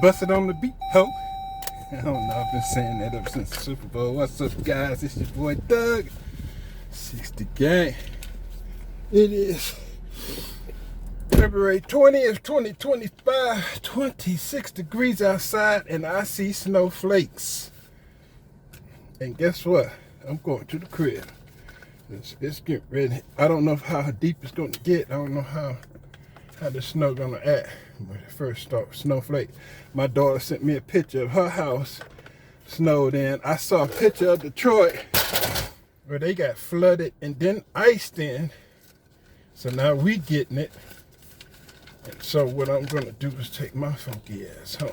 Bust it on the beat, ho. I don't know, I've been saying that ever since the Super Bowl. What's up, guys? It's your boy Doug. 60 Gang. It is February 20th, 2025. 26 degrees outside, and I see snowflakes. And guess what? I'm going to the crib. It's getting ready. I don't know how deep it's going to get. I don't know how the snow gonna act when it first starts. Snowflake. My daughter sent me a picture of her house snowed in. I saw a picture of Detroit where they got flooded and then iced in. So now we getting it. And so what I'm gonna do is take my funky ass home.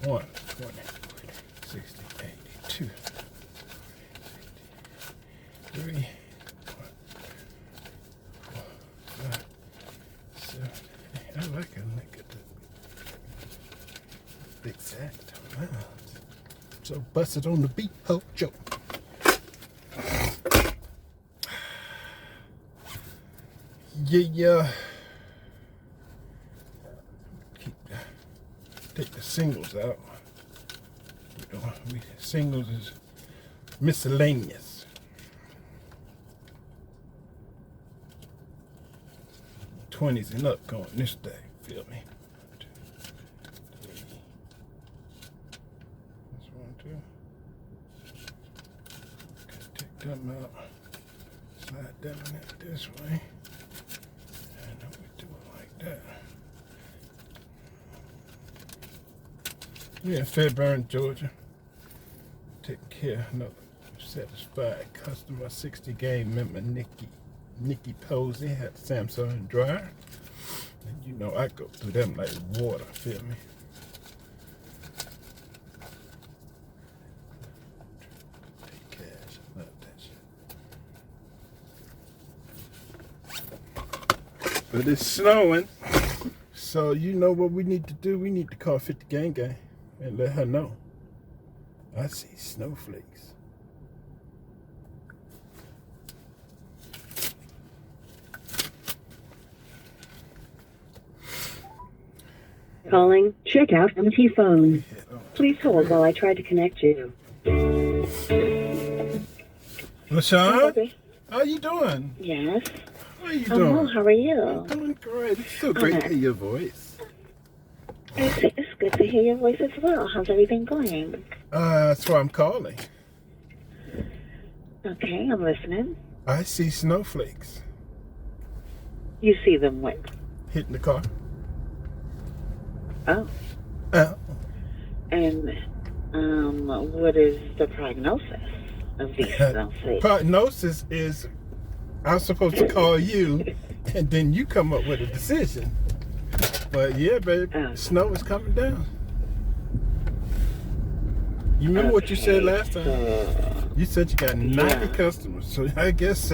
1, 20, 60, 82, 3, 4, 5, 7. I like a nigga the exact amount. So bust it on the beat, ho, Joe. Yeah. Take the singles out. Singles is miscellaneous. '20s and up going this day. Feel me? 1, 2, 3. That's 1, 2. Okay, take them out. Slide them in this way. And then we do it like that. We're in Fairburn, Georgia. Taking care of another satisfied customer. 60 Game member Nikki Posey had Samsung dryer. And you know I go through them like water, feel me? Take cash, love that shit. But it's snowing. So you know what we need to do? We need to call 50 Gang and let her know. I see snowflakes. Calling. Check out empty phone. Please hold while I try to connect you. LaShawn, how you doing? Yes. How you doing? Hello, how are you? I'm doing great. It's so great to hear your voice. It's good to hear your voice as well. How's everything going? That's why I'm calling. Okay, I'm listening. I see snowflakes You see them when? hitting the car. Oh. And what is the prognosis of these snowflakes? Prognosis is I'm supposed to call you, and then you come up with a decision. But yeah, babe, snow is coming down. You remember what you said last time? You said you got 90 customers, so I guess.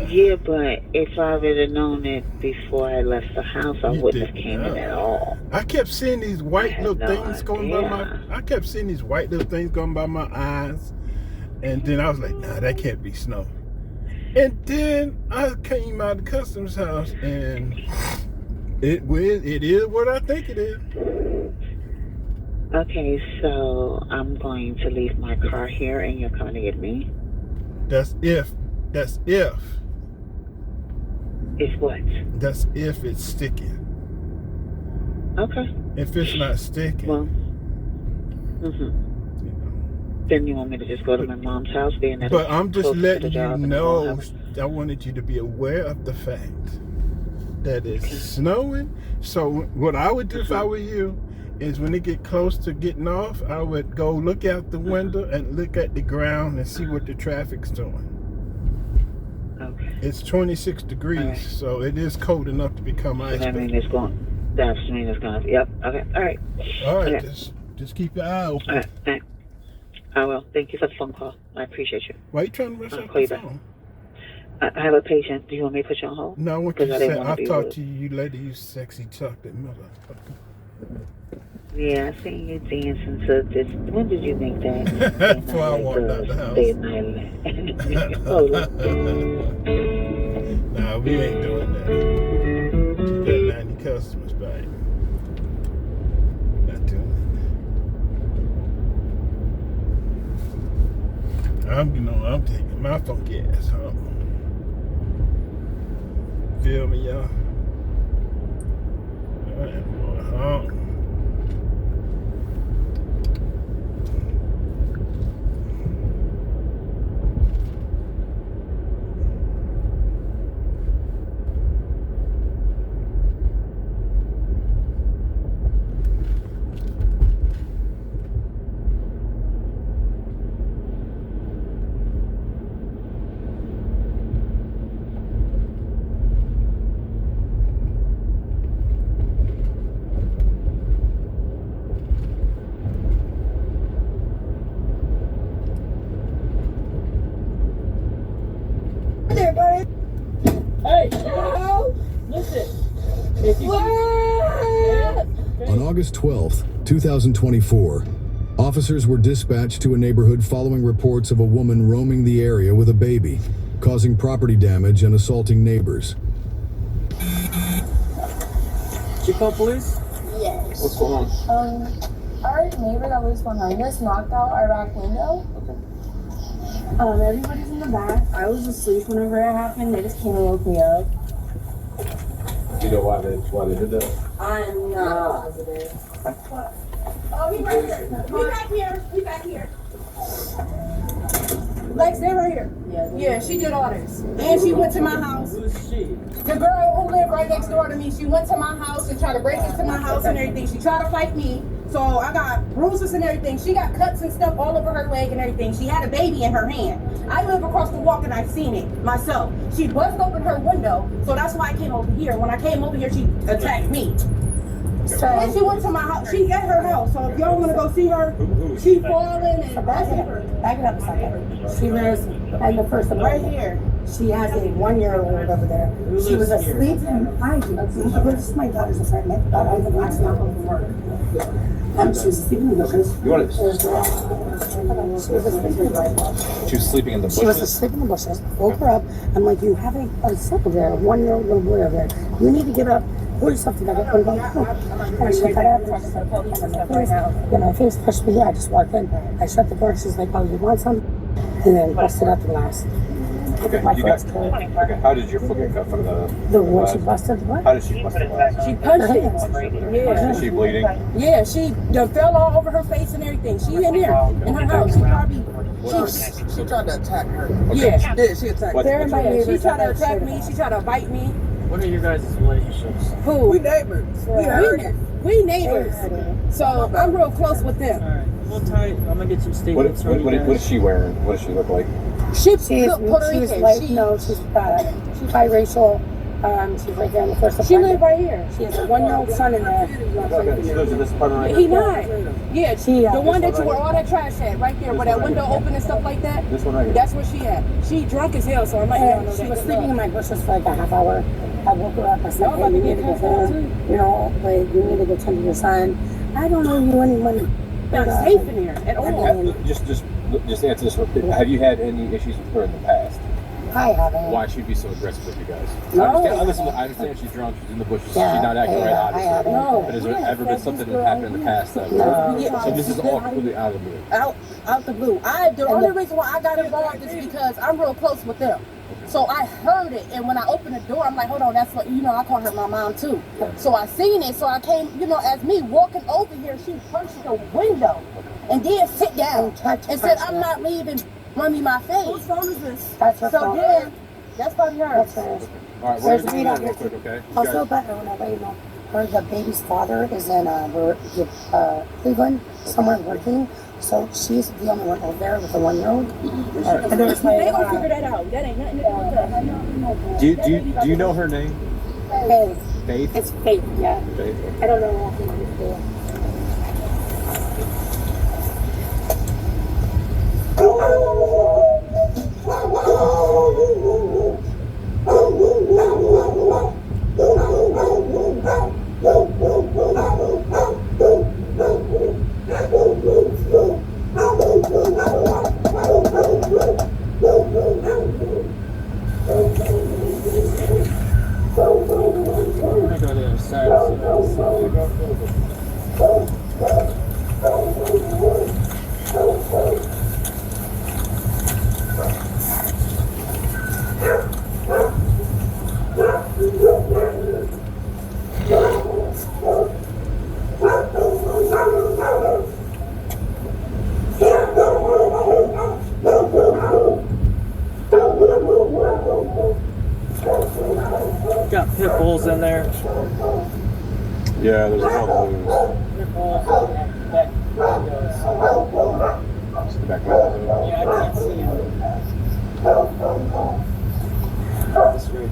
Yeah, but if I would have known it before I left the house, I wouldn't have came in at all. I kept seeing these white little things going by my. I kept seeing these white little things going by my eyes, and then I was like, nah, that can't be snow. And then I came out of the customs house, and it is what I think it is. Okay, so I'm going to leave my car here, and you're coming to get me? That's if. It's what? That's if it's sticking. Okay. If it's not sticking. Well, then you want me to just go to my mom's house? But I'm just letting you know, I wanted you to be aware of the fact that it's snowing. So what I would do if I were you is when it get close to getting off, I would go look out the window and look at the ground and see what the traffic's doing. Okay. It's 26 degrees, so it is cold enough to become ice. That means it's going. That means it's going. Yep. Okay. All right. All right. Okay. Just keep your eye open. All right. I will. Thank you for the phone call. I appreciate you. Why are you trying to rush out the phone? I have a patient. Do you want me to put you on hold? No, I want you to say, I've talked to you, lady, you sexy chocolate motherfucker. Yeah, I seen you dancing to this. When did you make that? That's why I walked out the house. Nah, we ain't doing that. You got 90 customers, babe. I'm taking my funky ass home. Feel me, y'all? I am going home. On August 12th, 2024, officers were dispatched to a neighborhood following reports of a woman roaming the area with a baby, causing property damage and assaulting neighbors. Did you call police? Yes. What's going on? Our neighbor that lives behind us knocked out our back window. Okay. Everybody's in the back. I was asleep whenever it happened. They just came and woke me up. Do you know why they did that? I'm not positive. Oh, he right here. We back here. Lex, they're right here. Yeah, she did all this. And she went to my house. Who is she? The girl who lived right next door to me, she went to my house and tried to break into my house and everything. She tried to fight me. So I got bruises and everything. She got cuts and stuff all over her leg and everything. She had a baby in her hand. I live across the walk and I've seen it myself. She busted open her window, so that's why I came over here. When I came over here, she attacked me. So and she went to my house. She's at her house. So if y'all want to go see her, she falling and Back it up a second. She lives in the first right apartment. here. She has a 1-year-old over there. She was asleep and I do. This is my daughter's apartment, but I live next to her from work. She was sleeping in the bushes. You want to? She was asleep in the bushes. She was asleep in the bushes. Woke her up. I'm like, you have a son over there, a 1-year-old little boy over there. You need to get up. Pull yourself together. Put it on the floor. And she got up. My face pushed me. I just walked in. I shut the door. She's like, oh, you want some? And then busted up the glass. Okay. Okay. How did your foot get cut from the one she busted the what? How did she bust the glass? She punched it. Yeah. Is she bleeding? Yeah, she fell all over her face and everything. She in there, in her house. She probably, She tried to attack her. yeah. She did. She attacked What- her. They're my She neighbors. tried to attack me. She tried to bite me. What are your guys' relationships? Who? We neighbors. We neighbors. So I'm real close with them. Alright, hold tight. I'm gonna get some statements from you What guys. is she wearing? What does she look like? She's She's Puerto Rican. like, She she's biracial. She's right there in the first live apartment. right here. She has a 1-year-old son in there. She lives in this apartment right He here. not. Yeah, She, the one that you were all that trash at, right there, where that window open and stuff like that. This one right here. That's where she at. She drunk as hell, so I'm letting y'all know And she that. was sleeping in my bushes for like a half hour. I woke her up. I said, hey, you need to go home. You know, like, you need to go tend to your son. I don't owe you any money. Not safe in here at all. Just answer this real quick. Have you had any issues with her in the past? I haven't. Why she'd be so aggressive with you guys? No. I understand she's drunk, she's in the bushes, Yeah, she's not acting right, I obviously. haven't. No. But has there ever been something that happened in the past that No. so this is all completely out of the blue? Out the blue. The only reason why I got involved is because I'm real close with them. So I heard it, and when I opened the door, I'm like, hold on, that's what, I call her my mom too. So I seen it, so I came, as me walking over here, she punched the window and then sit down and said, I'm not leaving, run me my face. Whose phone is this? That's her So phone. then, that's probably hers. That's hers. Alright, we're There's gonna do three that down real here. quick, okay? You Also, guys- but I want to let you know, the baby's father is in Cleveland, somewhere working. So she's the only one over there with the 1-year-old. And there's They gonna figure that out. That ain't nothing to do with us. Do you know her name? Faith. Faith? It's Faith, yeah. Faith. I don't know what to do. I'm gonna go to the other side and see if Got pit bulls in there. Yeah, there's a couple of those. Pit bulls and back windows. Just the back windows. Yeah, I can't see them. This right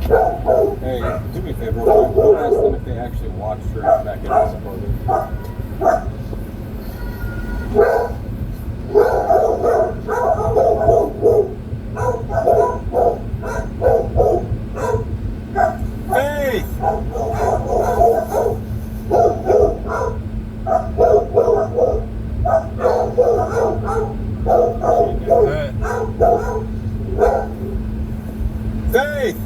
Hey, do me a favor, go ask them if they actually watched her back in this apartment. Hey! Faith!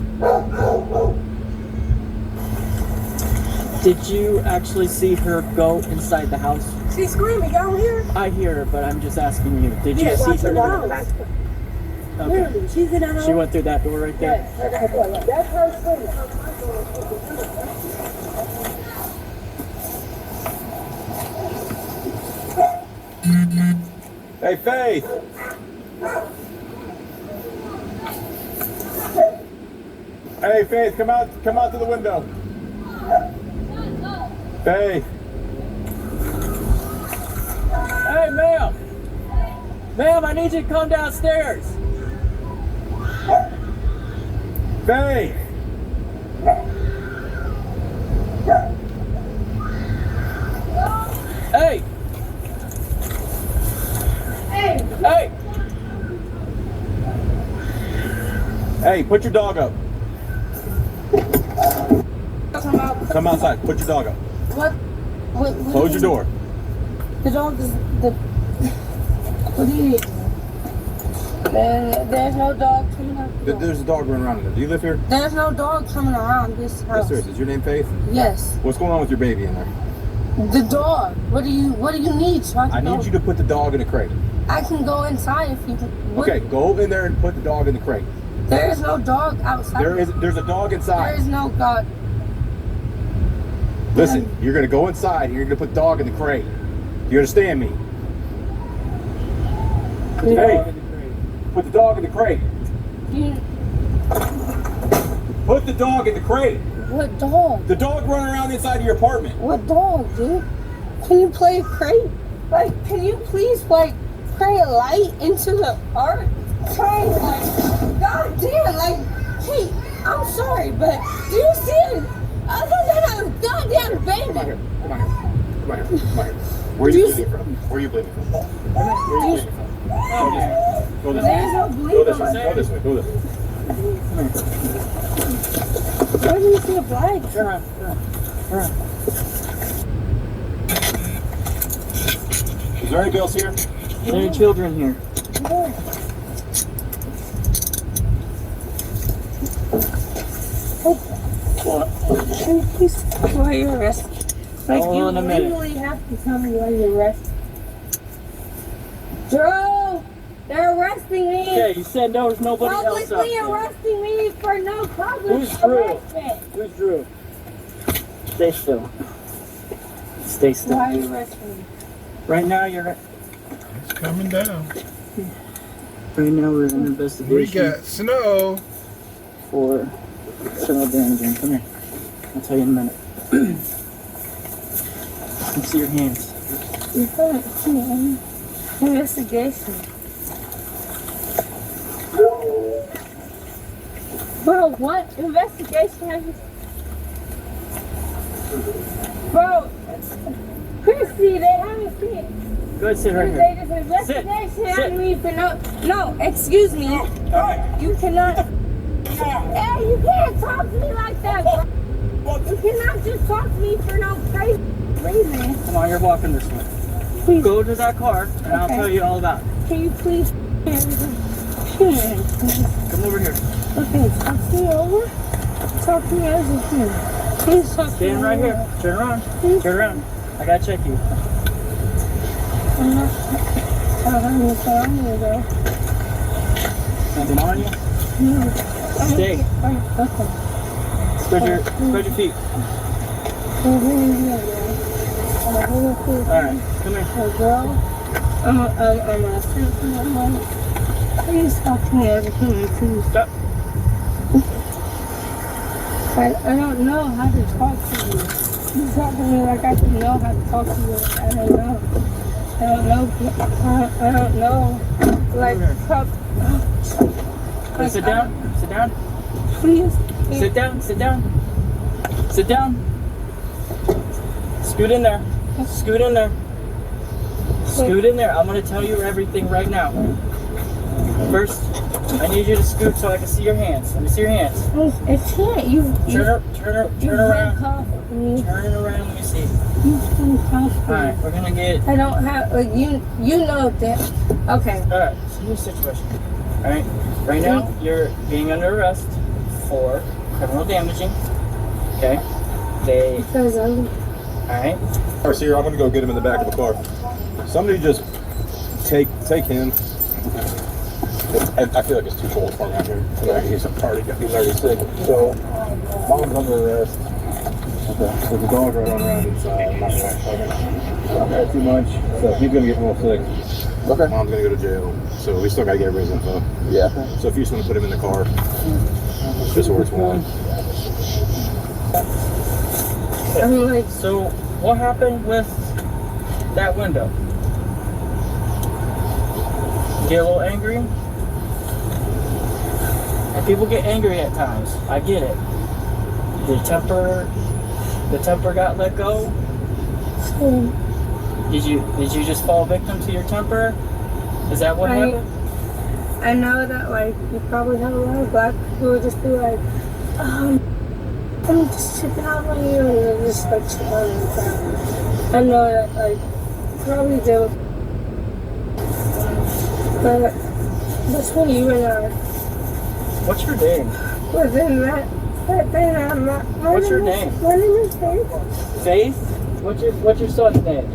Did you actually see her go inside the house? She's screaming. Y'all hear? I hear her, but I'm just asking you. Did you Yeah, see she's in the her? house. Okay. Literally, she's in the house. She went through that door right there. That's her screaming. Hey, Faith! Hey, Faith, come out to the window. Faith! Hey, ma'am! Ma'am, I need you to come downstairs. Faith! Hey! Hey! Hey, put your dog up. Come outside. Put your dog up. What Close your door. The dog is the. What do you need? There's no dog coming out. There's a dog running around in there. Do you live here? There's no dog coming around this Yes, house. there is. Is your name Faith? Yes. What's going on with your baby in there? The dog. What do you need? So I need you to put the dog in the crate. I can go inside if you. Okay, go in there and put the dog in the crate. There is no dog outside. There's a dog inside. There is no dog. Listen, you're gonna go inside and you're gonna put the dog in the crate. Do you understand me? Hey, put the dog in the crate. Put the dog in the crate. What dog? The dog running around inside of your apartment. What dog, dude? Can you play a crate? Like, can you please, like, pray a light into the art? Try, like, god damn, like, hey, I'm sorry, but do you see it? Other than a goddamn baby. Come on here. Come on here. Come on here. Come on here. Where are you bleeding from? Where are you bleeding from? Where are you bleeding from? Go this way. There's no Go bleeding. this way. Go this way. Go this way. Where do you see a flag? Turn around. Is there anybody else here? Any children here? Can you please tell me why you're arrested? Like, Hold you on a minute. legally have to tell me why you're arrested. Drew! They're arresting me! Okay, you said there was nobody else out Publicly there. arresting me for no public Who's Drew? arrestment. Who's Drew? Stay still. Stay still. Why are you arresting me? Right now, you're. It's coming down. Right now, we're in an We investigation got snow. for snow damaging. Come here. I'll tell you in a minute. Let me see your hands. You're not an investigation. Bro, what investigation have you... Bro, Christy, they haven't seen it. Go ahead, sit right They here. just investigation Sit. having me for no, excuse me. You cannot... Hey, you can't talk to me like that, bro. You cannot just talk to me for no crazy reason. Come on, you're walking this way. Please. Go to that car, and I'll Okay. tell you all about it. Can you please... Come over here. Okay, talk to me over. Talk to me as a human. Please talk to me. Stand right over. here. Turn around. Please. Turn around. I gotta check you. I'm not... I don't have anything on me, though. Nothing on you? No. Stay. Okay. Spread your feet. Alright, come here. Girl, I'm please talk to me every time I see you. Stop. I don't know how to talk to you. You talk to me like I should know how to talk to you. I don't know. I don't know. Like, Okay, sit down. Sit down. Please. Sit down. Sit down. Sit down. Scoot in there. Scoot in there. Scoot in there. I'm going to tell you everything right now. First, I need you to scoot so I can see your hands. Let me see your hands. I can't. Turn around. Turn around. Turn around. Let me see. Alright, we're going to get... I don't have, like, you know that. Okay. Alright, so here's the situation. Alright, right now, you're being under arrest for criminal damaging. Okay? Because I'm... Alright. Alright, so I'm gonna go get him in the back of the car. Somebody just take him. I feel like it's too cold for him out here. He's already sick. So, mom's under arrest. Okay. There's a dog running around inside. I'm not had too much, so he's gonna get real sick. Okay. Mom's gonna go to jail, so we still gotta get everybody's info. Yeah. So if you just want to put him in the car, just where it's warm. I'm like, so what happened with that window? Get a little angry? And people get angry at times. I get it. The temper got let go? Did you just fall victim to your temper? Is that what happened? I know that, like, you probably have a lot of black people who would just be like, I'm just chipping out on you, and they're just like chipping on you. I know that, like, probably do. But between you and I, what's your name? within that thing, I'm not. What's your name? My name is Faith. Faith? What's your son's name?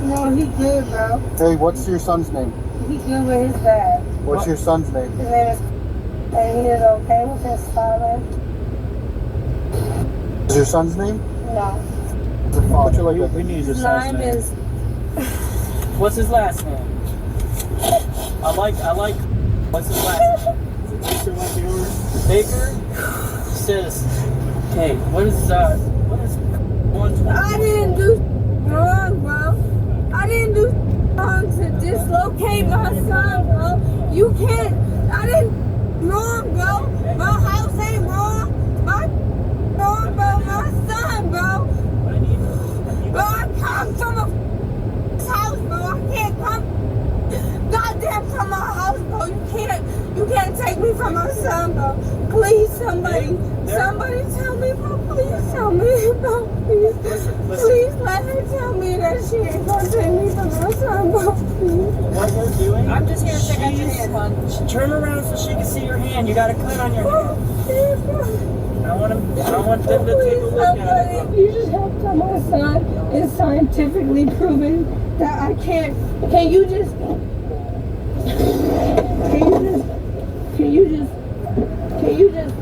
No, he good, bro. Hey, what's your son's name? He good with his dad. What's your son's name? His name is, and he is okay with his father. Is your son's name? No. The father. We need your His son's name name. is. What's his last name? I like. What's his last name? Baker says, hey, what is one? I didn't do wrong, bro. I didn't do wrong to dislocate my son, bro. You can't. I didn't wrong, bro. My house ain't wrong. My wrong, bro. My son, bro. Bro, I come from a house, bro. I can't come. Goddamn, from my house, bro. You can't take me from my son, bro. Please, somebody tell me, bro. Please tell me, bro. Please let her tell me that she ain't gonna take me from my son, bro. What we're doing? I'm just here to check out your hand, hon. Turn around so she can see your hand. You got a cut on your hand. I want them to take a look at it. You just have to tell my son is scientifically proven that I can't. Can you just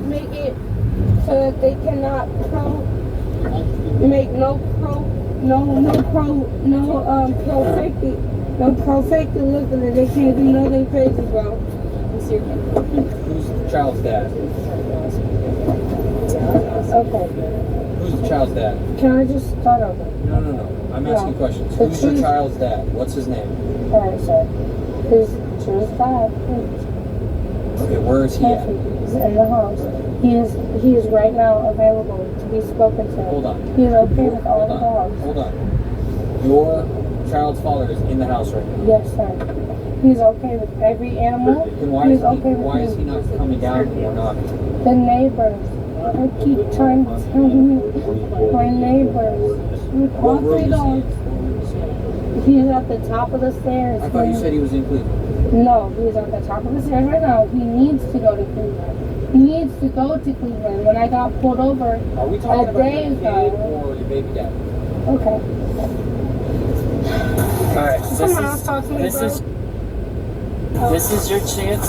make it so that they cannot profected look and that they can't do nothing crazy, bro. Who's the child's dad? Okay. Who's the child's dad? Can I just start over? No. I'm asking questions. Who's the child's dad? What's his name? Alright, sir. His dad. Okay, where is he at? He's in the house. He is right now available to be spoken to. Hold on. He is okay with all the dogs. Hold on. Your child's father is in the house right now. Yes, sir. He's okay with every animal. Then why is he not coming down or not? The neighbors. I keep trying to tell you. My neighbors. With all three dogs. He's at the top of the stairs. I thought you said he was in Cleveland. No, he's at the top of the stairs right now. He needs to go to Cleveland. He needs to go to Cleveland. When I got pulled over Are we talking a about day your kid ago. or your baby dad? Okay. Alright, Someone else talk to me, bro. this is your chance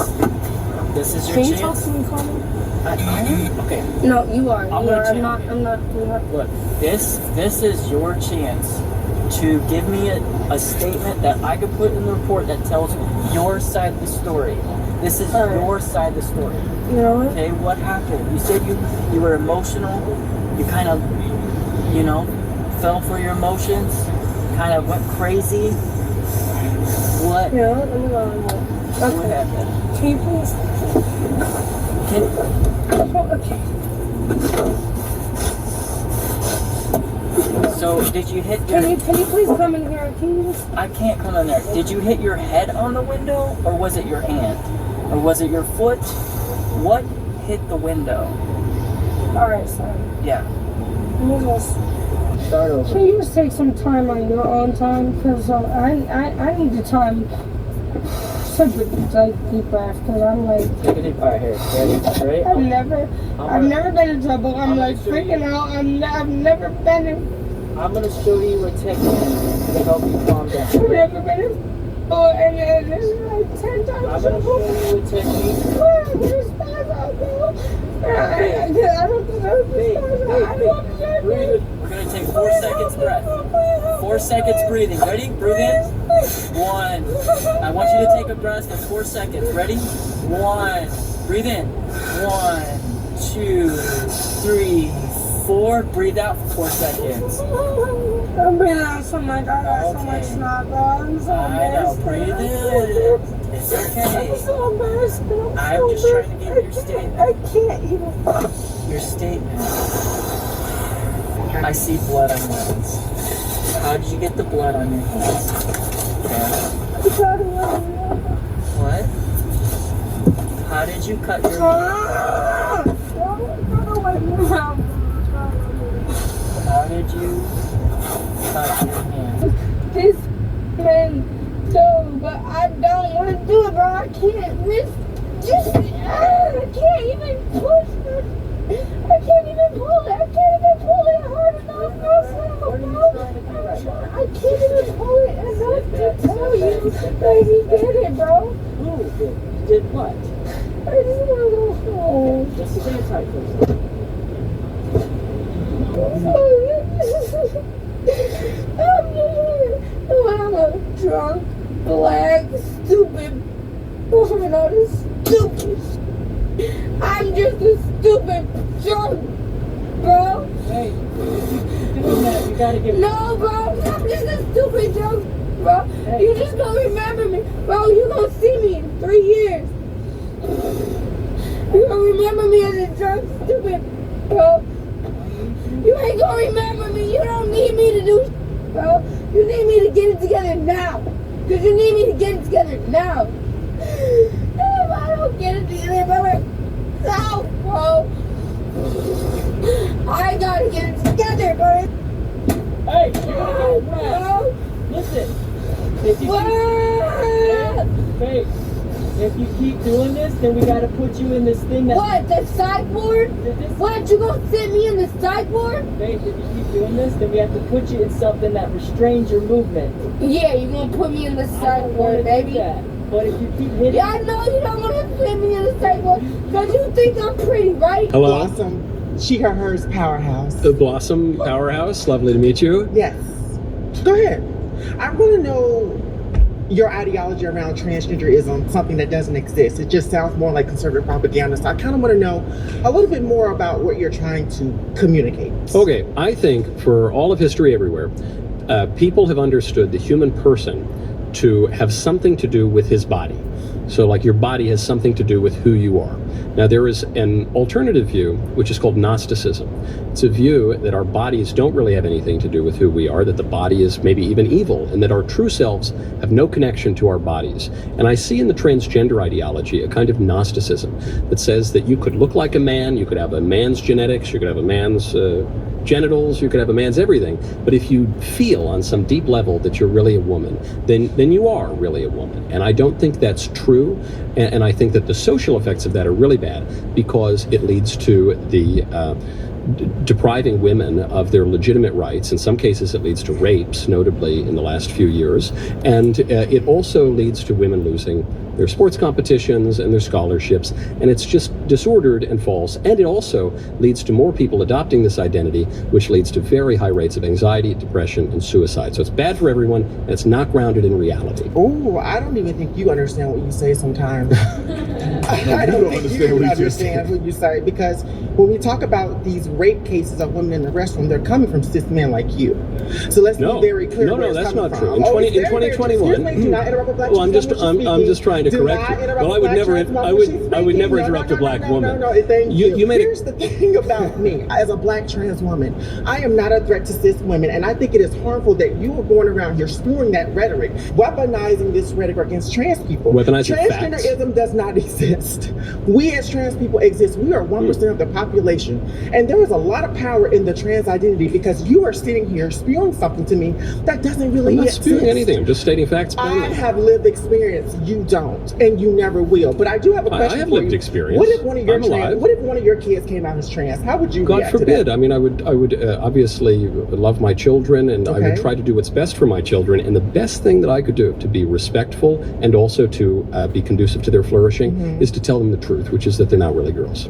This is your Can you chance. talk to me, Carmen? Okay. No, you are. I'm You gonna are. check. I'm not. Look, this is your chance to give me a statement that I could put in the report that tells your side of the story. This is your side of the story. You know what? Okay, what happened? You said you were emotional. You kind of, you know, fell for your emotions. Kind of went crazy. What? You know what? Let me go on. What Okay. happened? Can you please? Okay. So did you hit your? Can you please come in here? Can you just? I can't come in there. Did you hit your head on the window, or was it your hand, or was it your foot? What hit the window? All right, sorry. Yeah. Let me just. Start over. Can you just take some time on your own time? Because I need the time. Such a deep breath. Because I'm like. Take a deep breath here. Ready? Straight. I've never been in trouble. I'm like freaking out. I've never been in. I'm gonna show you a technique to help you calm down. I've never been in. Oh, and it's like 10 times I'm gonna trouble. show you a technique. I don't deserve this. Breathe. We're gonna take 4 seconds breath. 4 seconds breathing. Ready? Breathe in. 1. I want you to take a breath for 4 seconds. Ready? 1. Breathe in. 1, 2, 3, 4. Breathe out for 4 seconds. I'm breathing out so much. I got so much snot, bro. I'm so I know. embarrassed. Breathe in. It's okay. I'm so embarrassed. I'm just trying to give you your statement. I can't even. Your statement. I see blood on your hands. How did you get the blood on your hands? What? How did you cut your How did you cut your hand? This man do, but I don't want to do it, bro. I can't lift. I can't even push it. I can't even pull it. I can't even pull it hard enough. I can't even pull it enough to tell you that he did it, bro. Who did what? I just want to go home. Just stand tight for a second. I'm a drunk, black, stupid woman. I'm stupid. I'm just a stupid drunk, bro. Hey, doing that, you gotta get. No, bro, I'm just a stupid drunk, bro. You just gonna remember me, bro. You gonna see me in 3 years. You gonna remember me as a drunk, stupid, bro. You ain't gonna remember me. You don't need me to do, bro. You need me to get it together now. Cause you need me to get it together now. If I don't get it together, no, bro. I gotta get it together, bro. Hey, you gotta get a breath. Listen. If you if you keep doing this, then we gotta put you in this thing that. What, the psych ward? What, you gonna sit me in the psych ward? Babe, if you keep doing this, then we have to put you in something that restrains your movement. Yeah, you gonna put me in the psych ward, baby. But if you keep hitting. Yeah, I know you don't wanna put me in the psych ward because you think I'm pretty, right? Hello. Blossom. She, hers powerhouse. The Blossom Powerhouse. Lovely to meet you. Yes. Go ahead. I want to know your ideology around transgenderism, something that doesn't exist. It just sounds more like conservative propaganda. So I kind of want to know a little bit more about what you're trying to communicate. Okay, I think for all of history everywhere, people have understood the human person to have something to do with his body. So like your body has something to do with who you are. Now there is an alternative view, which is called Gnosticism. It's a view that our bodies don't really have anything to do with who we are, that the body is maybe even evil, and that our true selves have no connection to our bodies. And I see in the transgender ideology a kind of Gnosticism that says that you could look like a man, you could have a man's genetics, you could have a man's genitals, you could have a man's everything, but if you feel on some deep level that you're really a woman, then you are really a woman. And I don't think that's true, and I think that the social effects of that are really bad because it leads to the depriving women of their legitimate rights. In some cases it leads to rapes, notably in the last few years, and it also leads to women losing their sports competitions and their scholarships, and it's just disordered and false. And it also leads to more people adopting this identity, which leads to very high rates of anxiety, depression, and suicide. So it's bad for everyone, and it's not grounded in reality. Oh, I don't even think you understand what you say sometimes. I don't think you even understand what you say, because when we talk about these rape cases of women in the restroom, they're coming from cis men like you. So let's be very clear. No, that's not true. In 2021. Well, I'm just trying to correct you. Well, I would never interrupt a black woman. Here's the thing about me as a black trans woman. I am not a threat to cis women, and I think it is harmful that you are going around here spewing that rhetoric, weaponizing this rhetoric against trans people. Transgenderism does not exist. We as trans people exist. We are 1% of the population, and there is a lot of power in the trans identity, because you are sitting here spewing something to me that doesn't really exist. I'm not spewing anything. I'm just stating facts. I have lived experience. You don't, and you never will. But I do have a question. I have lived experience. What if one of your kids came out as trans? How would you react God forbid. to that? I mean, I would obviously love my children, and I would try to do what's best for my children. And the best thing that I could do to be respectful and also to be conducive to their flourishing is to tell them the truth, which is that they're not really girls.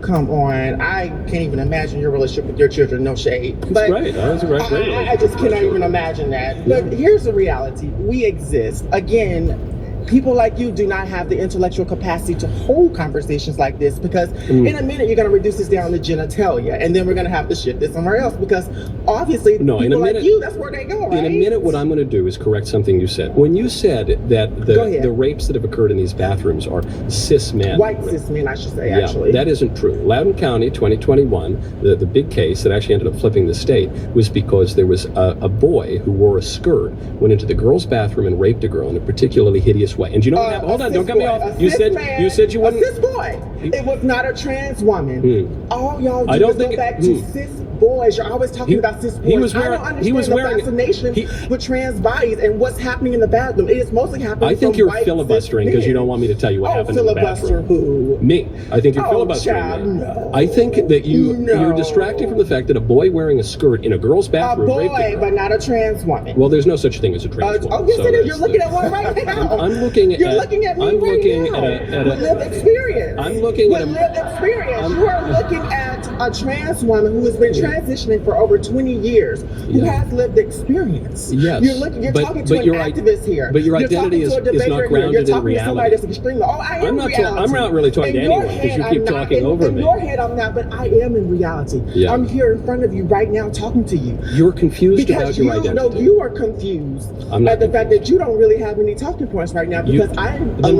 Come on. I can't even imagine your relationship with your children. No shade. But right. I just cannot even imagine that. But here's the reality. We exist. Again, people like you do not have the intellectual capacity to hold conversations like this, because in a minute you're going to reduce this down to genitalia, and then we're going to have to shift this somewhere else, because obviously people like you, that's where they go, right? In a minute, what I'm going to do is correct something you said. When you said that the rapes that have occurred in these bathrooms are cis men. White cis men, I should say, actually. That isn't true. Loudoun County, 2021, the big case that actually ended up flipping the state was because there was a boy who wore a skirt, went into the girls' bathroom and raped a girl in a particularly hideous way. And do you know what happened? Hold on, don't cut me off. You said you wouldn't. A cis boy. It was not a trans woman. All y'all do is go back to cis boys. You're always talking about cis boys. I don't understand the fascination with trans bodies and what's happening in the bathroom. It is mostly happening. I think you're filibustering because you don't want me to tell you what happened in the bathroom. Who? Me. I think you're filibustering. No. I think that you're distracting from the fact that a boy wearing a skirt in a girl's bathroom. A boy, but not a trans woman. Well, there's no such thing as a trans woman. Oh, yes, it is. You're looking at one right now. I'm looking at. You're looking at me I'm right looking now. at a lived experience. I'm looking at lived experience. You are looking at a trans woman who has been transitioning for over 20 years, who has lived experience. Yes. You're talking to an activist here. But your identity is not grounded in reality. I'm not really talking to anyone because you keep talking over me. In your head, I'm not, but I am in reality. Yeah. I'm here in front of you right now talking to you. You're confused about your identity. No, you are confused at the fact that you don't really have any talking points right now, because then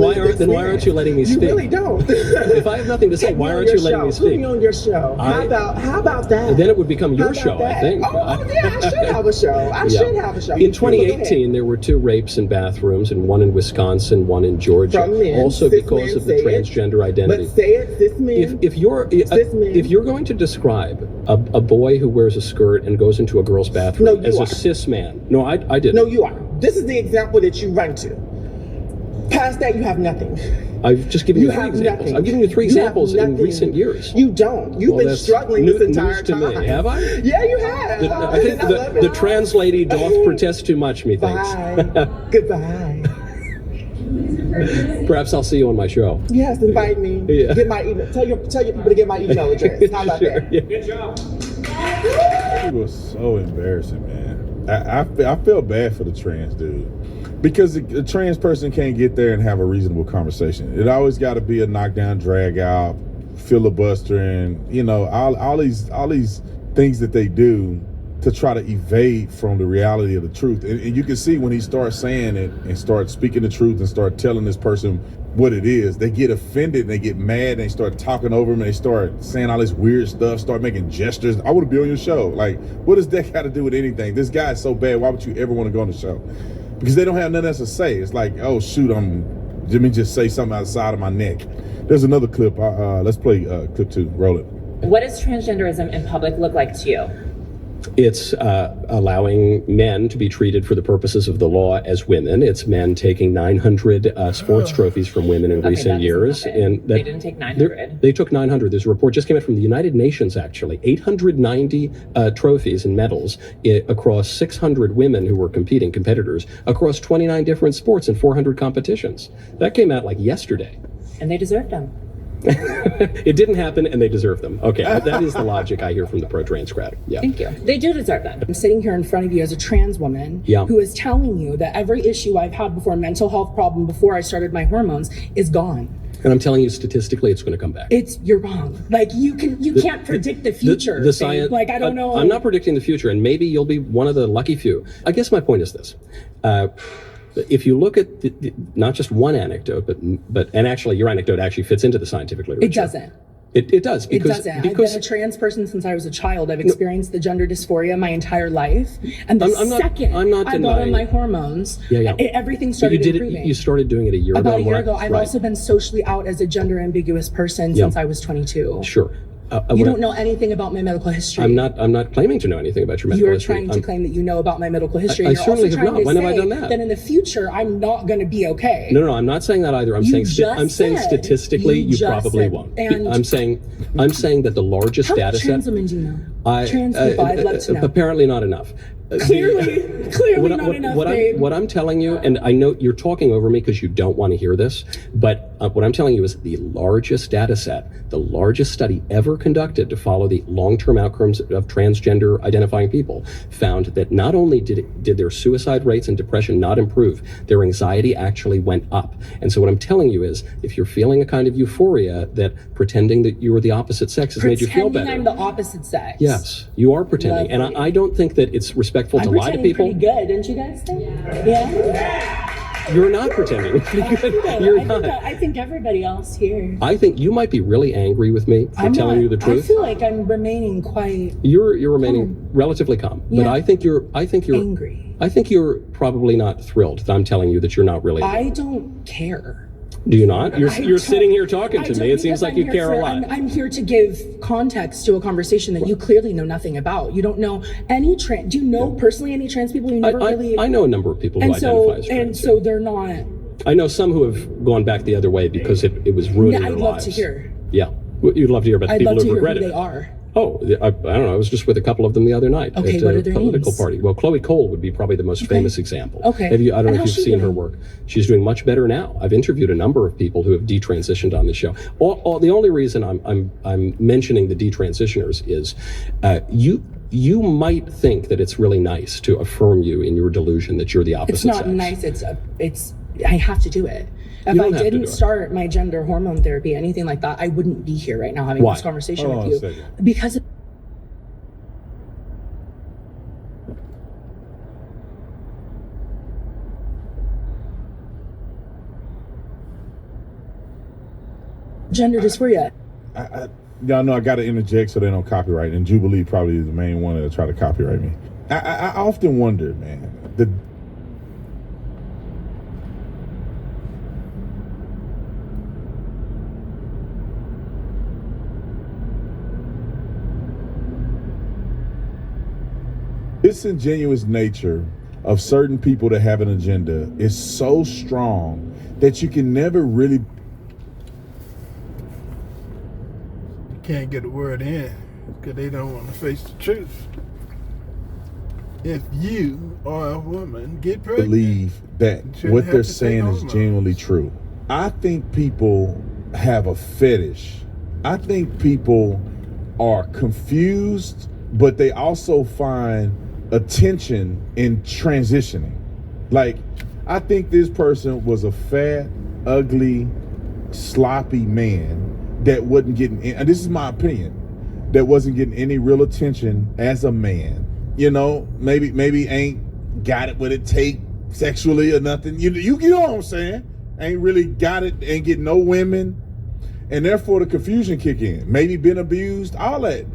why aren't you letting me speak? You really don't. If I have nothing to say, why aren't you letting me speak? Put me on your show. How about that? Then it would become your show, I think. Oh, yeah, I should have a show. I should have a show. In 2018, there were 2 rapes in bathrooms, and one in Wisconsin, one in Georgia. From men, also because of the transgender identity. But say it, cis men. If you're going to describe a boy who wears a skirt and goes into a girl's bathroom as a cis man, no, I didn't. No, you are. This is the example that you run to. Past that, you have nothing. I've just given you 3 examples. Nothing. I've given you 3 examples in recent years. You don't. You've been struggling this entire time. News to me. Have I? Yeah, you have. I think the trans lady doth protest too much, methinks. Bye. Goodbye. Perhaps I'll see you on my show. Yes, invite me. Yeah. Get my email. Tell your people to get my email address. How about that? Yeah. Good job. It was so embarrassing, man. I feel bad for the trans dude. Because a trans person can't get there and have a reasonable conversation. It always got to be a knockdown, drag out, filibustering, all these things that they do to try to evade from the reality of the truth. And you can see when he starts saying it and starts speaking the truth and start telling this person what it is, they get offended and they get mad and they start talking over him and they start saying all this weird stuff, start making gestures. I want to be on your show. Like, what does that got to do with anything? This guy is so bad. Why would you ever want to go on the show? Because they don't have nothing else to say. It's like, oh shoot, let me just say something outside of my neck. There's another clip. Let's play clip 2. Roll it. What does transgenderism in public look like to you? It's allowing men to be treated for the purposes of the law as women. It's men taking 900 sports trophies from women in recent years. And they didn't take 900. They took 900. There's a report just came out from the United Nations, actually. 890 trophies and medals across 600 women who were competitors, across 29 different sports and 400 competitions. That came out like yesterday. And they deserved them. It didn't happen, and they deserve them. Okay, that is the logic I hear from the pro-trans crowd. Yeah. Thank you. They do deserve them. I'm sitting here in front of you as a trans woman who is telling you that every issue I've had before, mental health problem before I started my hormones, is gone. And I'm telling you, statistically, it's going to come back. You're wrong. Like you can't predict the future. The science. Like I don't know. I'm not predicting the future, and maybe you'll be one of the lucky few. I guess my point is this. If you look at not just one anecdote, but and actually your anecdote actually fits into the scientific literature. It doesn't. It does. It doesn't. I've been a trans person since I was a child. I've experienced the gender dysphoria my entire life. And second I got on my hormones, everything started improving. You started doing it a year ago. About a year ago. I've also been socially out as a gender ambiguous person since I was 22. Sure. You don't know anything about my medical history. I'm not claiming to know anything about your medical history. You're trying to claim that you know about my medical history. I certainly have not. When have I done that? Then in the future, I'm not going to be okay. No, I'm not saying that either. I'm saying statistically, you probably won't. I'm saying that the largest data set. How many trans women do you know? Trans people, I'd love to know. Apparently not enough. Clearly not enough, babe. What I'm telling you, and I know you're talking over me because you don't want to hear this, but what I'm telling you is the largest data set, the largest study ever conducted to follow the long-term outcomes of transgender identifying people, found that not only did their suicide rates and depression not improve, their anxiety actually went up. And so what I'm telling you is, if you're feeling a kind of euphoria that pretending that you were the opposite sex has made you feel better. Pretending I'm the opposite sex. Yes, you are pretending. And I don't think that it's respectful to lie to people. I'm pretending pretty good, don't you guys think? Yeah. You're not pretending pretty good. You're not. I think everybody else here. I think you might be really angry with me for telling you the truth. I feel like I'm remaining quite. You're remaining relatively calm, but I think you're angry. I think you're probably not thrilled that I'm telling you that you're not really. I don't care. Do you not? You're sitting here talking to me. It seems like you care a lot. I'm here to give context to a conversation that you clearly know nothing about. You don't know any trans. Do you know personally any trans people? You never really. I know a number of people who identify as trans. And so they're not. I know some who have gone back the other way because it was ruining their lives. I'd love to hear. Yeah, you'd love to hear about the people who regret it. I'd love to hear who they are. Oh, I don't know. I was just with a couple of them the other night at a political party. Well, Chloe Cole would be probably the most famous example. Okay. I don't know if you've seen her work. She's doing much better now. I've interviewed a number of people who have detransitioned on the show. The only reason I'm mentioning the detransitioners is you might think that it's really nice to affirm you in your delusion that you're the opposite sex. It's not nice. It's I have to do it. If I didn't start my gender hormone therapy, anything like that, I wouldn't be here right now having this conversation with you. Because gender dysphoria. Y'all know I got to interject so they don't copyright, and Jubilee probably is the main one that'll try to copyright me. I often wonder, man, disingenuous nature of certain people that have an agenda is so strong that you can never really can't get a word in because they don't want to face the truth. If you are a woman, get pregnant. Believe that what they're saying is genuinely true. I think people have a fetish. I think people are confused, but they also find attention in transitioning. Like, I think this person was a fat, ugly, sloppy man that wasn't getting, and this is my opinion, that wasn't getting any real attention as a man. You know, maybe ain't got it what it take sexually or nothing. You know what I'm saying? Ain't really got it, ain't getting no women, and therefore the confusion kick in. Maybe been abused, all that.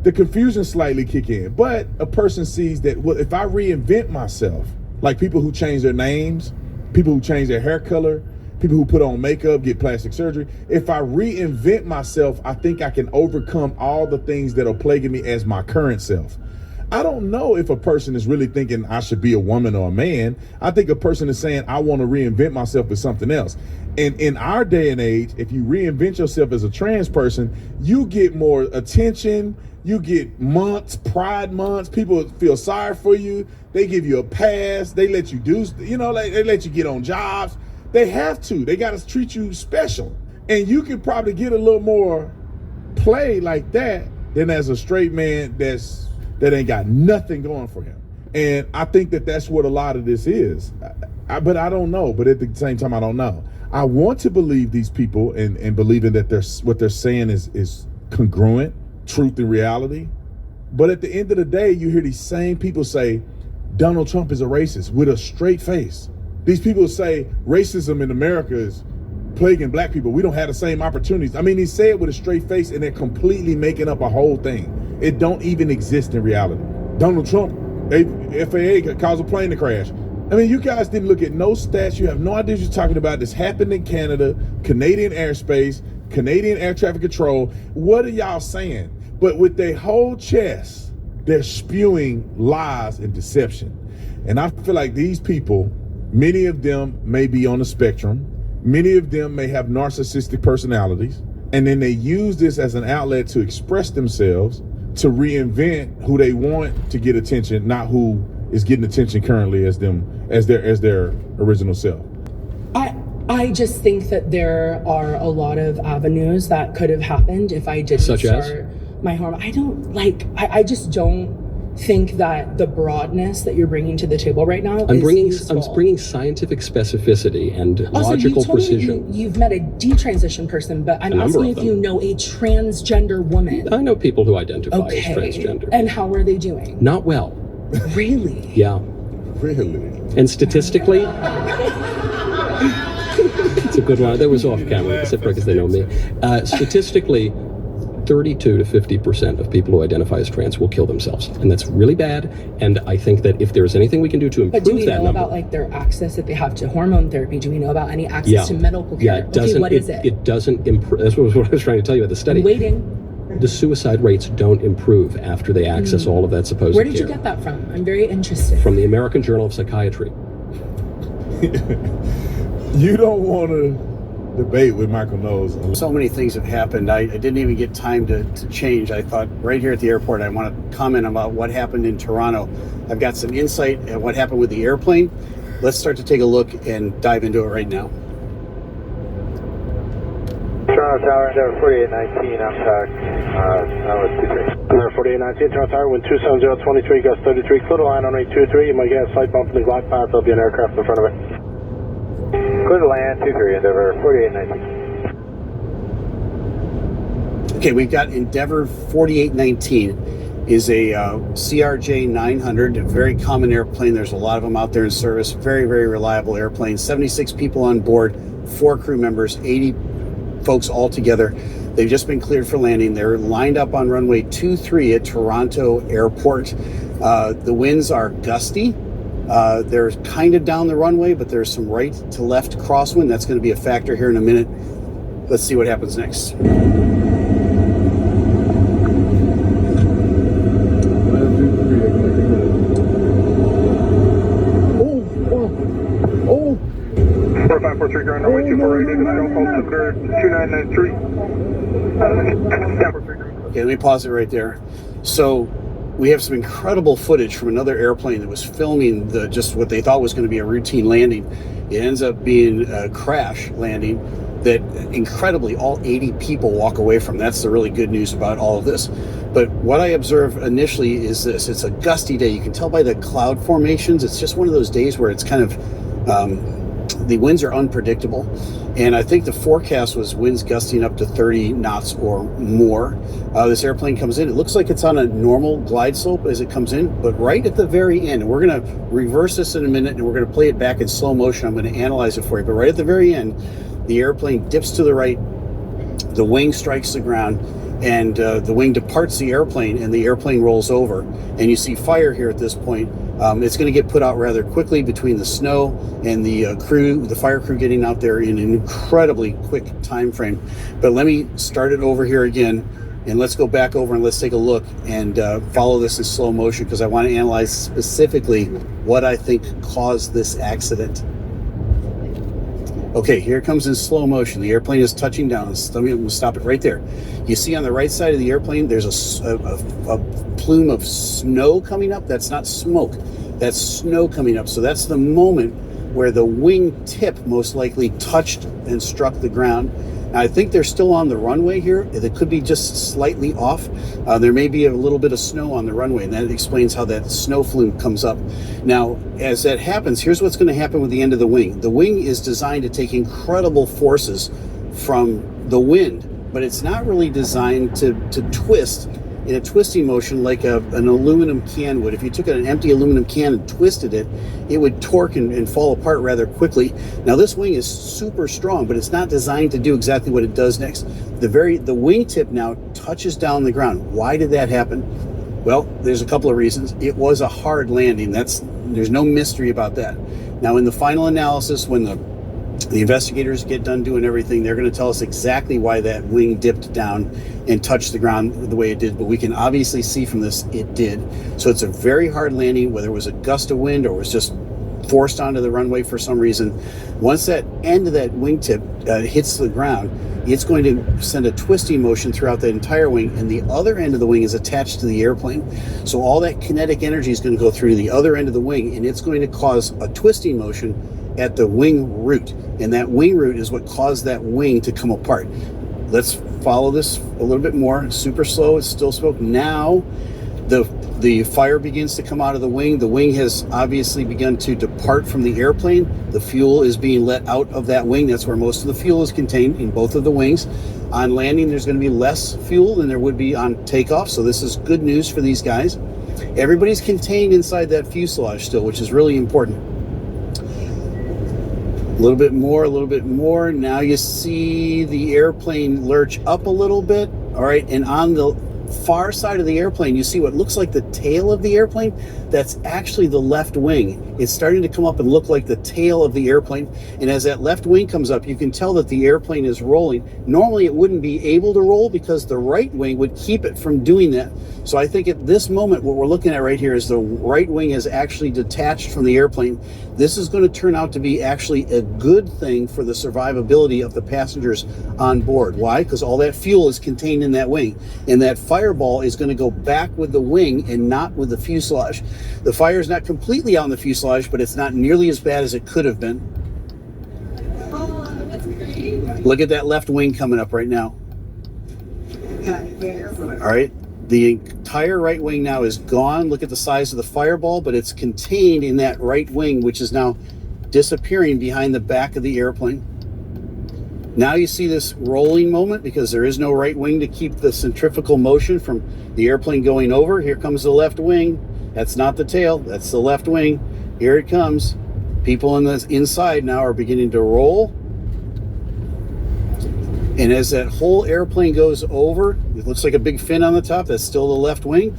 The confusion slightly kick in, but a person sees that, well, if I reinvent myself, like people who change their names, people who change their hair color, people who put on makeup, get plastic surgery, if I reinvent myself, I think I can overcome all the things that are plaguing me as my current self. I don't know if a person is really thinking I should be a woman or a man. I think a person is saying, I want to reinvent myself as something else. And in our day and age, if you reinvent yourself as a trans person, you get more attention. You get months, pride months. People feel sorry for you. They give you a pass. They let you do, like they let you get on jobs. They have to. They got to treat you special. And you can probably get a little more play like that than as a straight man that ain't got nothing going for him. And I think that that's what a lot of this is. But I don't know. But at the same time, I don't know. I want to believe these people and believing that what they're saying is congruent, truth and reality. But at the end of the day, you hear these same people say Donald Trump is a racist with a straight face. These people say racism in America is plaguing black people. We don't have the same opportunities. I mean, he said it with a straight face, and they're completely making up a whole thing. It don't even exist in reality. Donald Trump, FAA caused a plane to crash. I mean, you guys didn't look at no stats. You have no idea what you're talking about. This happened in Canada, Canadian airspace, Canadian air traffic control. What are y'all saying? But with their whole chest, they're spewing lies and deception. And I feel like these people, many of them may be on the spectrum. Many of them may have narcissistic personalities. And then they use this as an outlet to express themselves, to reinvent who they want to get attention, not who is getting attention currently as their original self. I just think that there are a lot of avenues that could have happened if I didn't start my hormone. I just don't think that the broadness that you're bringing to the table right now I'm is bringing scientific specificity and also, logical you told precision. Me you've met a detransition person, but I'm asking if you know a transgender woman. I know people who identify as transgender. And how are they doing? Not well. Really? Yeah. Really? And statistically, it's a good one. That was off camera, except because they know me. Statistically, 32 to 50% of people who identify as trans will kill themselves, and that's really bad. And I think that if there's anything we can do to improve that number. But do we know about their access that they have to hormone therapy? Do we know about any access to medical care? Yeah, it doesn't. What is it? It doesn't improve. That's what I was trying to tell you about the study. I'm waiting. The suicide rates don't improve after they access all of that supposed care. Where did you get that from? I'm very interested. From the American Journal of Psychiatry. You don't want to debate with Michael Knowles. So many things have happened. I didn't even get time to change. I thought right here at the airport, I want to comment about what happened in Toronto. I've got some insight at what happened with the airplane. Let's start to take a look and dive into it right now. Toronto Tower, Endeavour 4819, I'm back. Now it's 23. Endeavour 4819, Toronto Tower, wind 270, 23, gust 33, clear the line on rate 23. You might get a slight bump in the glide path. There'll be an aircraft in front of it. Clear the land, 23, Endeavour 4819. Okay, we've got Endeavour 4819 is a CRJ 900, a very common airplane. There's a lot of them out there in service. Very, very reliable airplane. 76 people on board, 4 crew members, 80 folks all together. They've just been cleared for landing. They're lined up on runway 23 at Toronto Airport. The winds are gusty. They're kind of down the runway, but there's some right to left crosswind. That's going to be a factor here in a minute. Let's see what happens next. Oh. 4543, ground runway 2488, altimeter 2993. Okay, let me pause it right there. So we have some incredible footage from another airplane that was filming just what they thought was going to be a routine landing. It ends up being a crash landing that incredibly all 80 people walk away from. That's the really good news about all of this. But what I observe initially is this. It's a gusty day. You can tell by the cloud formations. It's just one of those days where it's kind of, the winds are unpredictable. And I think the forecast was winds gusting up to 30 knots or more. This airplane comes in. It looks like it's on a normal glide slope as it comes in, but right at the very end, and we're going to reverse this in a minute and we're going to play it back in slow motion. I'm going to analyze it for you. But right at the very end, the airplane dips to the right, the wing strikes the ground, and the wing departs the airplane, and the airplane rolls over. And you see fire here at this point. It's going to get put out rather quickly between the snow and the fire crew getting out there in an incredibly quick time frame. But let me start it over here again. And let's go back over and let's take a look and follow this in slow motion, because I want to analyze specifically what I think caused this accident. Okay, here it comes in slow motion. The airplane is touching down. We'll stop it right there. You see on the right side of the airplane, there's a plume of snow coming up. That's not smoke. That's snow coming up. So that's the moment where the wing tip most likely touched and struck the ground. Now, I think they're still on the runway here. It could be just slightly off. There may be a little bit of snow on the runway, and that explains how that snow flume comes up. Now, as that happens, here's what's going to happen with the end of the wing. The wing is designed to take incredible forces from the wind, but it's not really designed to twist in a twisting motion like an aluminum can would. If you took an empty aluminum can and twisted it, it would torque and fall apart rather quickly. Now, this wing is super strong, but it's not designed to do exactly what it does next. The wingtip now touches down the ground. Why did that happen? Well, there's a couple of reasons. It was a hard landing. There's no mystery about that. Now, in the final analysis, when the investigators get done doing everything, they're going to tell us exactly why that wing dipped down and touched the ground the way it did. But we can obviously see from this it did. So it's a very hard landing, whether it was a gust of wind or it was just forced onto the runway for some reason. Once that end of that wingtip hits the ground, it's going to send a twisting motion throughout the entire wing, and the other end of the wing is attached to the airplane. So all that kinetic energy is going to go through the other end of the wing, and it's going to cause a twisting motion at the wing root, and that wing root is what caused that wing to come apart. Let's follow this a little bit more. Super slow. It's still smoke. Now the fire begins to come out of the wing. The wing has obviously begun to depart from the airplane. The fuel is being let out of that wing. That's where most of the fuel is contained, in both of the wings. On landing, there's going to be less fuel than there would be on takeoff, so this is good news for these guys. Everybody's contained inside that fuselage still, which is really important. A little bit more. Now you see the airplane lurch up a little bit. All right, and on the far side of the airplane, you see what looks like the tail of the airplane. That's actually the left wing. It's starting to come up and look like the tail of the airplane. And as that left wing comes up, you can tell that the airplane is rolling. Normally it wouldn't be able to roll because the right wing would keep it from doing that. So I think at this moment, what we're looking at right here is the right wing is actually detached from the airplane. This is going to turn out to be actually a good thing for the survivability of the passengers on board. Why? Because all that fuel is contained in that wing, and that fireball is going to go back with the wing and not with the fuselage. The fire is not completely on the fuselage, but it's not nearly as bad as it could have been. Look at that left wing coming up right now. All right. The entire right wing now is gone. Look at the size of the fireball, but it's contained in that right wing, which is now disappearing behind the back of the airplane. Now you see this rolling moment because there is no right wing to keep the centrifugal motion from the airplane going over. Here comes the left wing. That's not the tail. That's the left wing. Here it comes. People inside now are beginning to roll. And as that whole airplane goes over, it looks like a big fin on the top. That's still the left wing.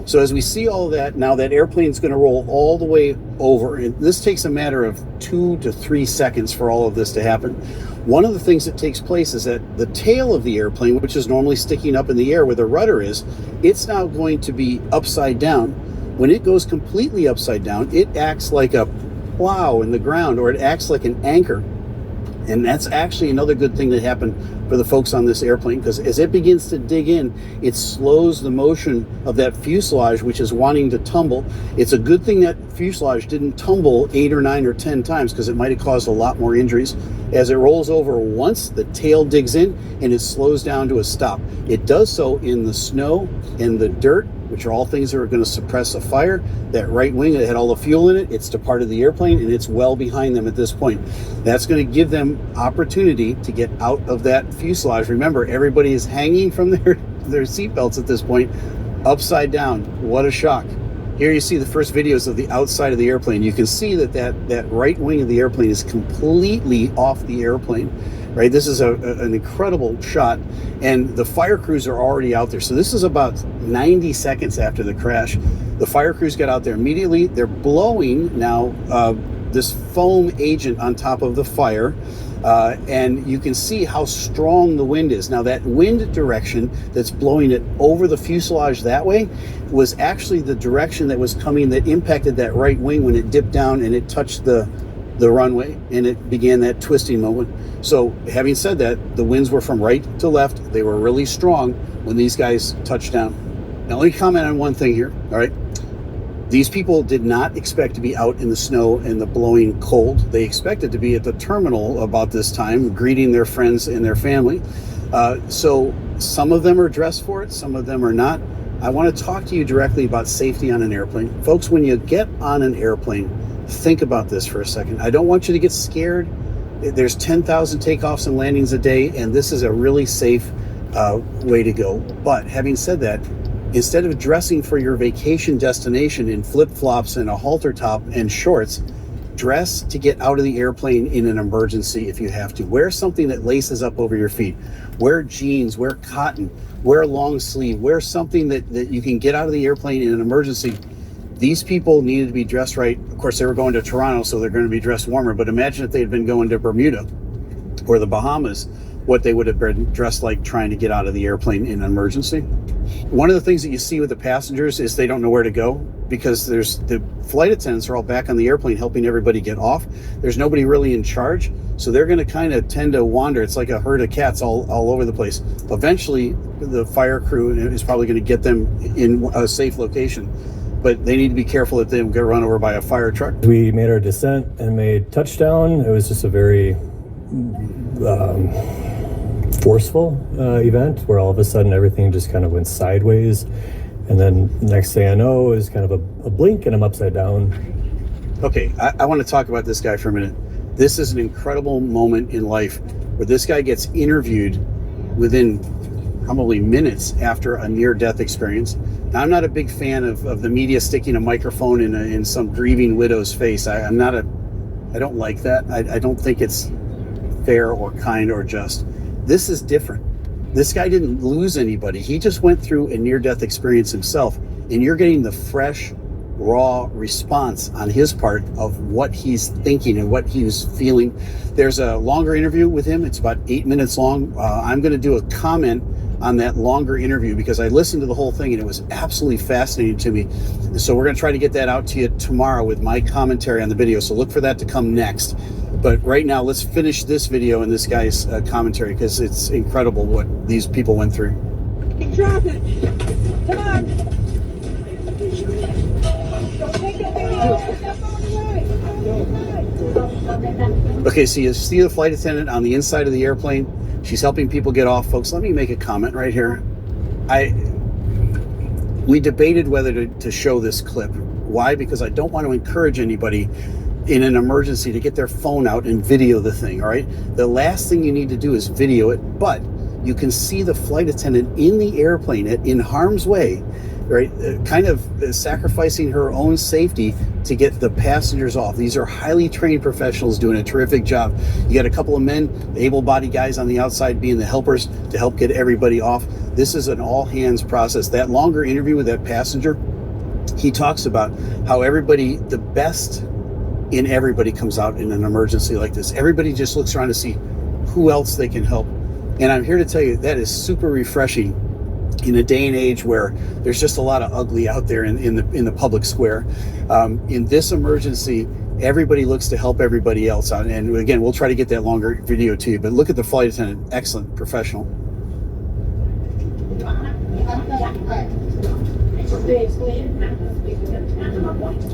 So as we see all that, now that airplane's going to roll all the way over. And this takes a matter of 2 to 3 seconds for all of this to happen. One of the things that takes place is that the tail of the airplane, which is normally sticking up in the air where the rudder is, it's now going to be upside down. When it goes completely upside down, it acts like a plow in the ground, or it acts like an anchor. And that's actually another good thing that happened for the folks on this airplane, because as it begins to dig in, it slows the motion of that fuselage, which is wanting to tumble. It's a good thing that fuselage didn't tumble 8 or 9 or 10 times, because it might have caused a lot more injuries. As it rolls over once, the tail digs in and it slows down to a stop. It does so in the snow and the dirt, which are all things that are going to suppress a fire. That right wing that had all the fuel in it, it's departed the airplane and it's well behind them at this point. That's going to give them opportunity to get out of that fuselage. Remember, everybody is hanging from their seatbelts at this point, upside down. What a shock. Here you see the first videos of the outside of the airplane. You can see that right wing of the airplane is completely off the airplane. Right, this is an incredible shot, and the fire crews are already out there. So this is about 90 seconds after the crash. The fire crews got out there immediately. They're blowing now this foam agent on top of the fire. And you can see how strong the wind is. Now that wind direction that's blowing it over the fuselage that way was actually the direction that was coming that impacted that right wing when it dipped down and it touched the runway and it began that twisting moment. So having said that, the winds were from right to left. They were really strong when these guys touched down. Now let me comment on one thing here, all right? These people did not expect to be out in the snow and the blowing cold. They expected to be at the terminal about this time, greeting their friends and their family. So some of them are dressed for it, some of them are not. I want to talk to you directly about safety on an airplane. Folks, when you get on an airplane, think about this for a second. I don't want you to get scared. There's 10,000 takeoffs and landings a day, and this is a really safe way to go. But having said that, instead of dressing for your vacation destination in flip-flops and a halter top and shorts, dress to get out of the airplane in an emergency if you have to. Wear something that laces up over your feet. Wear jeans, wear cotton, wear long sleeve, wear something that you can get out of the airplane in an emergency. These people needed to be dressed right. Of course, they were going to Toronto, so they're going to be dressed warmer, but imagine if they had been going to Bermuda or the Bahamas, what they would have been dressed like trying to get out of the airplane in an emergency. One of the things that you see with the passengers is they don't know where to go because the flight attendants are all back on the airplane helping everybody get off. There's nobody really in charge, so they're going to kind of tend to wander. It's like a herd of cats all over the place. Eventually, the fire crew is probably going to get them in a safe location, but they need to be careful that they don't get run over by a fire truck. We made our descent and made touchdown. It was just a very forceful event where all of a sudden everything just kind of went sideways, and then next thing I know is kind of a blink and I'm upside down. Okay, I want to talk about this guy for a minute. This is an incredible moment in life where this guy gets interviewed within probably minutes after a near-death experience. Now, I'm not a big fan of the media sticking a microphone in some grieving widow's face. I don't like that. I don't think it's fair or kind or just. This is different. This guy didn't lose anybody. He just went through a near-death experience himself, and you're getting the fresh, raw response on his part of what he's thinking and what he was feeling. There's a longer interview with him. It's about 8 minutes long. I'm going to do a comment on that longer interview because I listened to the whole thing and it was absolutely fascinating to me. So we're going to try to get that out to you tomorrow with my commentary on the video. So look for that to come next. But right now, let's finish this video and this guy's commentary because it's incredible what these people went through. Drop it. Come on. Okay, so you see the flight attendant on the inside of the airplane. She's helping people get off. Folks, let me make a comment right here. We debated whether to show this clip. Why? Because I don't want to encourage anybody in an emergency to get their phone out and video the thing, all right? The last thing you need to do is video it, but you can see the flight attendant in the airplane in harm's way, right? Kind of sacrificing her own safety to get the passengers off. These are highly trained professionals doing a terrific job. You got a couple of men, able-bodied guys on the outside being the helpers to help get everybody off. This is an all-hands process. That longer interview with that passenger, he talks about how everybody, the best in everybody comes out in an emergency like this. Everybody just looks around to see who else they can help. And I'm here to tell you that is super refreshing in a day and age where there's just a lot of ugly out there in the public square. In this emergency, everybody looks to help everybody else out. And again, we'll try to get that longer video to you, but look at the flight attendant, excellent, professional.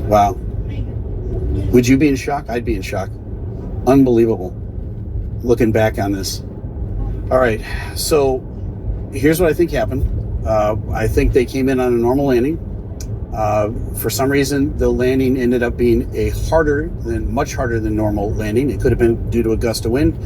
Wow. Would you be in shock? I'd be in shock. Unbelievable. Looking back on this. All right, so here's what I think happened. I think they came in on a normal landing. For some reason, the landing ended up being much harder than normal landing. It could have been due to a gust of wind.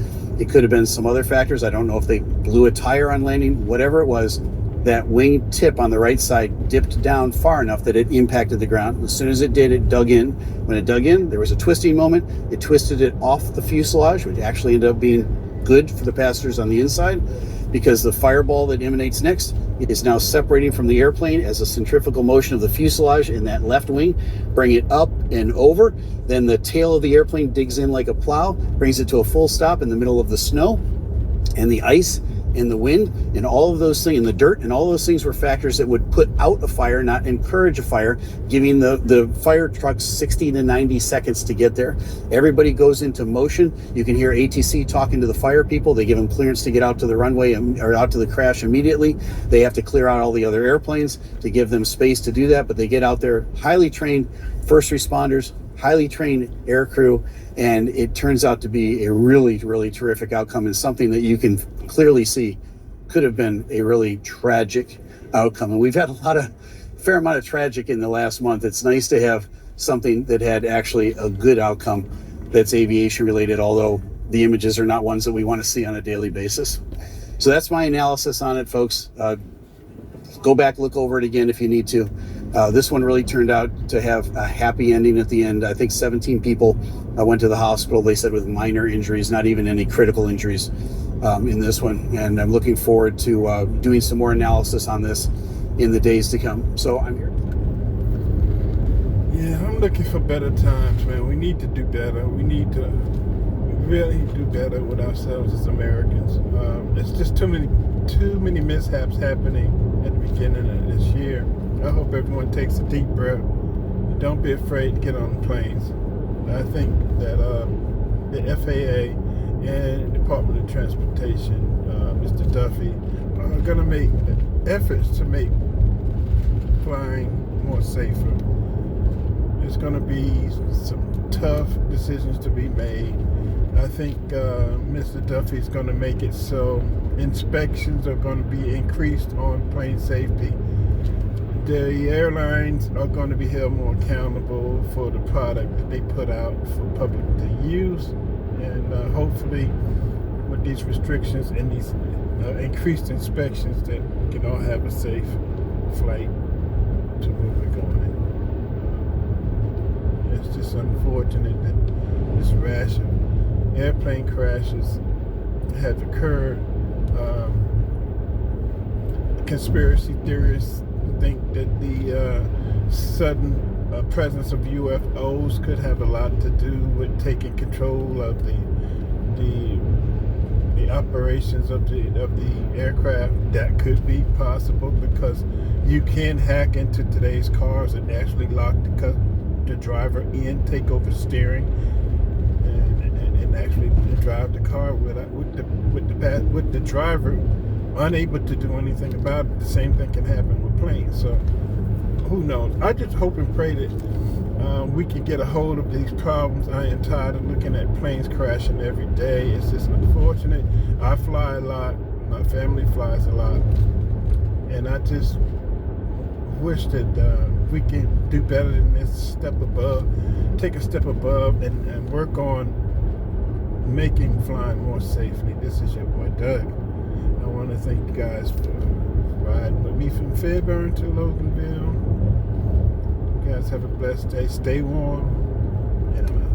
It could have been some other factors. I don't know if they blew a tire on landing. Whatever it was, that wing tip on the right side dipped down far enough that it impacted the ground. As soon as it did, it dug in. When it dug in, there was a twisting moment. It twisted it off the fuselage, which actually ended up being good for the passengers on the inside. because the fireball that emanates next is now separating from the airplane as a centrifugal motion of the fuselage in that left wing, bring it up and over. Then the tail of the airplane digs in like a plow, brings it to a full stop in the middle of the snow and the ice and the wind and all of those things, and the dirt, and all those things were factors that would put out a fire, not encourage a fire, giving the fire trucks 60 to 90 seconds to get there. Everybody goes into motion. You can hear ATC talking to the fire people. They give them clearance to get out to the runway or out to the crash immediately. They have to clear out all the other airplanes to give them space to do that, but they get out there, highly trained first responders, highly trained air crew, and it turns out to be a really, really terrific outcome, and something that you can clearly see could have been a really tragic outcome. And we've had a fair amount of tragic in the last month. It's nice to have something that had actually a good outcome that's aviation related, although the images are not ones that we want to see on a daily basis. So that's my analysis on it, folks. Go back, look over it again if you need to. This one really turned out to have a happy ending at the end. I think 17 people went to the hospital, they said, with minor injuries, not even any critical injuries in this one. And I'm looking forward to doing some more analysis on this in the days to come. So I'm here. Yeah, I'm looking for better times, man. We need to do better. We need to really do better with ourselves as Americans. It's just too many mishaps happening at the beginning of this year. I hope everyone takes a deep breath and don't be afraid to get on the planes. I think that the FAA and Department of Transportation, Mr. Duffy, are going to make efforts to make flying more safer. There's going to be some tough decisions to be made. I think Mr. Duffy is going to make it so inspections are going to be increased on plane safety. The airlines are going to be held more accountable for the product that they put out for public to use, and hopefully with these restrictions and these increased inspections that we can all have a safe flight to where we're going. It's just unfortunate that this rash of airplane crashes have occurred. Conspiracy theorists think that the sudden presence of UFOs could have a lot to do with taking control of the operations of the aircraft. That could be possible, because you can hack into today's cars and actually lock the driver in, take over steering, and actually drive the car with the driver unable to do anything about it. The same thing can happen with planes. So who knows? I just hope and pray that we can get a hold of these problems. I am tired of looking at planes crashing every day. It's just unfortunate. I fly a lot. My family flies a lot. And I just wish that we can do better than this, step above, take a step above and work on making flying more safely. This is your boy Doug. I want to thank you guys for riding with me from Fairburn to Loganville. You guys have a blessed day. Stay warm, and I'm out.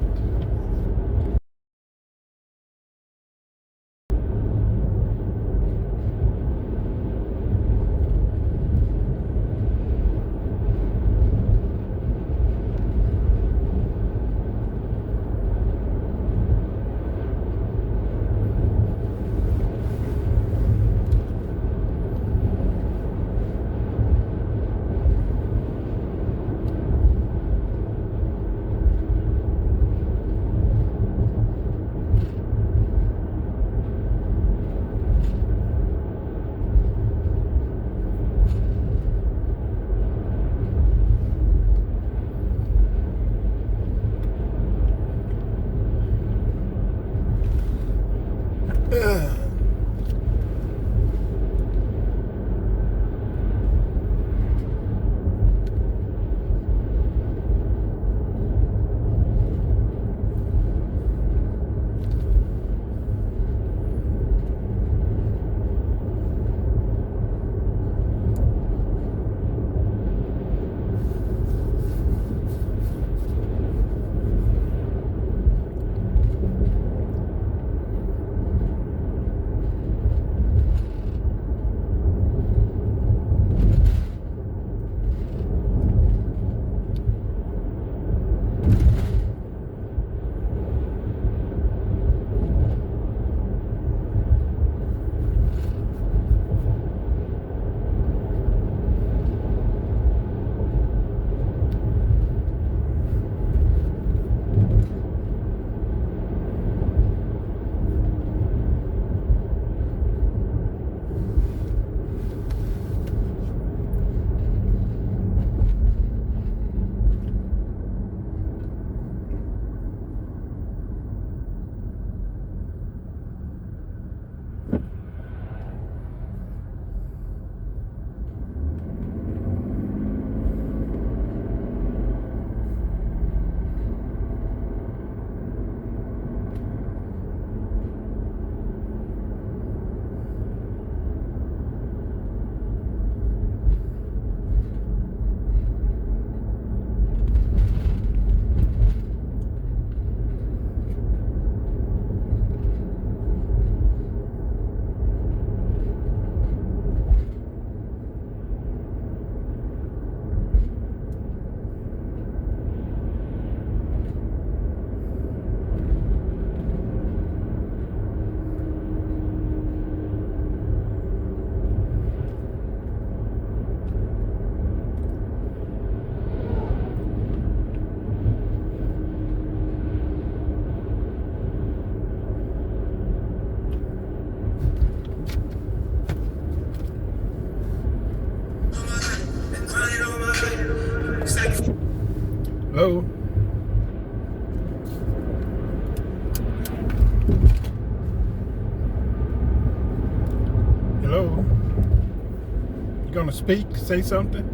Hello? Hello? You gonna speak? Say something?